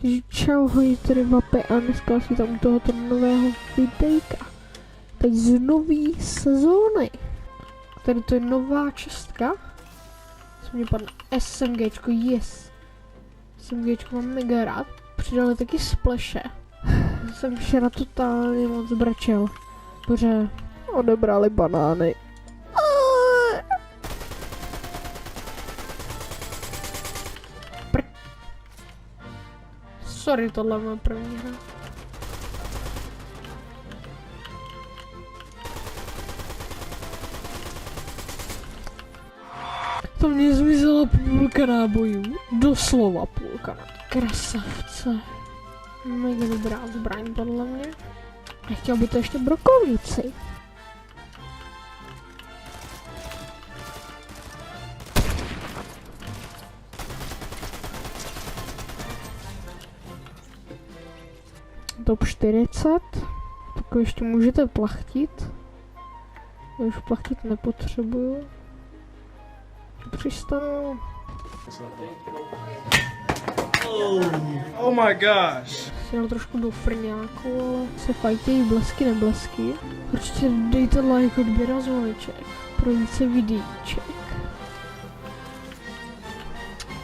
Takže čau, hoj, tady Vape a dneska si tam u tohoto nového videjka. Teď z nový sezóny. Tady to je nová čestka. Co mě padne SMGčko, yes. SMGčko mám mega rád. Přidali taky spleše. Jsem včera totálně moc zbračel. Protože odebrali banány. Sorry, tohle má první hra. To mě zmizela půlka nábojů. Doslova půlka. Krasavce. Mega dobrá zbraň podle mě. A chtěl by to ještě brokovnici. Top 40. Tak ještě můžete plachtit. Já už plachtit nepotřebuju. Přistanu. Oh my gosh. Jsem trošku do frňáku, ale se fajtějí blesky neblesky. Určitě dejte like, odběr a zvoneček pro více videíček.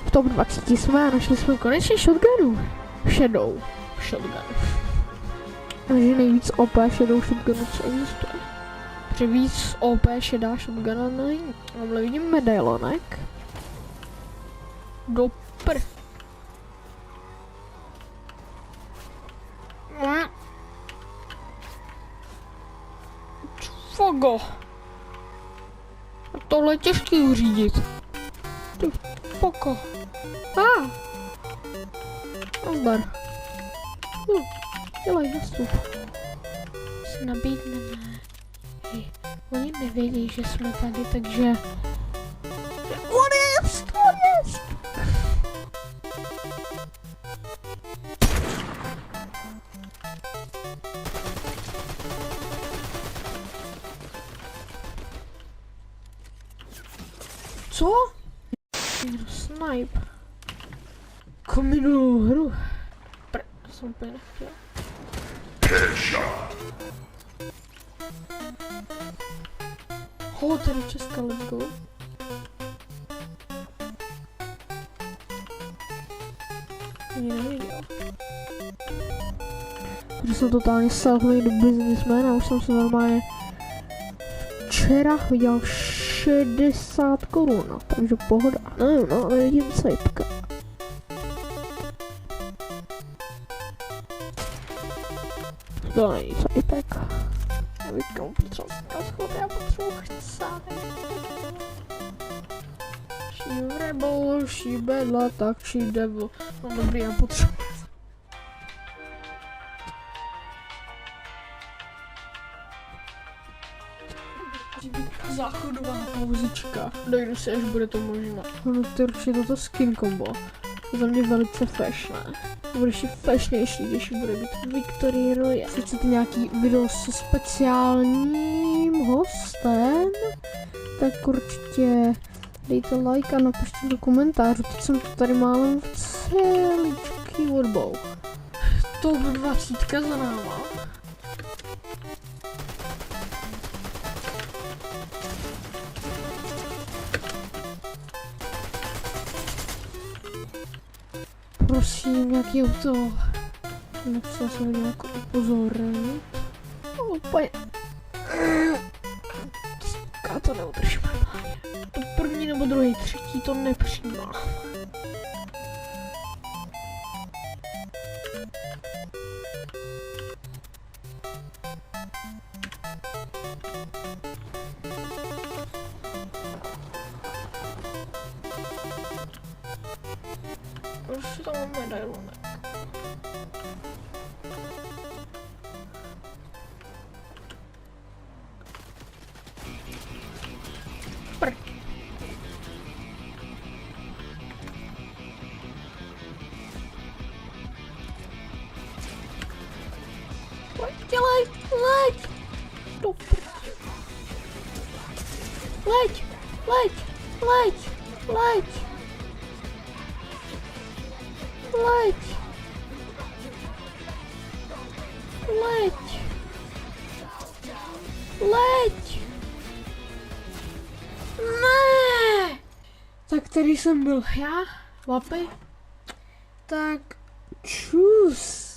V top 20 jsme a našli jsme konečně shotgunu. Shadow shotgun. Takže nejvíc OP shadow shotgunu, co existuje. Protože víc OP šedá shotguna není. Tamhle vidím medailonek. Do Fogo. Tohle je těžký uřídit. Ty poko. Nazdar. Dělej nastup. Se nabídneme. Hej, oni nevědí, že jsme tady, takže... Honest! Co? Někdo snipe. Jako minulou hru. Jsem úplně nechtěl. Tady Česká, let's go. Ani neviděl. Protože jsem totálně self-made businessman a už jsem se normálně včera viděl 60 korun, takže pohoda. No, ale vidím sejpka. To není sejpek. Já vytkám, potřebuji schod, já potřebuji chcát. She rebel, she bedla, tak she devil. No dobrý, já potřebuji. Záchodová pauzička. Dojdu si, až bude to možné. No to určitě toto skin combo. Je za mě velice fashné. Bude ještě fashnější, když bude být Victory Royale. Když chcete nějaký video se speciálním hostem, tak určitě dejte like a napište do komentářů. Teď jsem to tady málem v celý odbou. Top 20 za náma. Prosím, jaký auto? Nechci se hodně jako upozornit. Úplně. Já to neudržím normálně. To první nebo druhý, třetí to nepřijímá. Už tam mám medailonek. Leď! Leď! Leď! Leď! Ne! Tak tady jsem byl já, Lapy. Tak čus.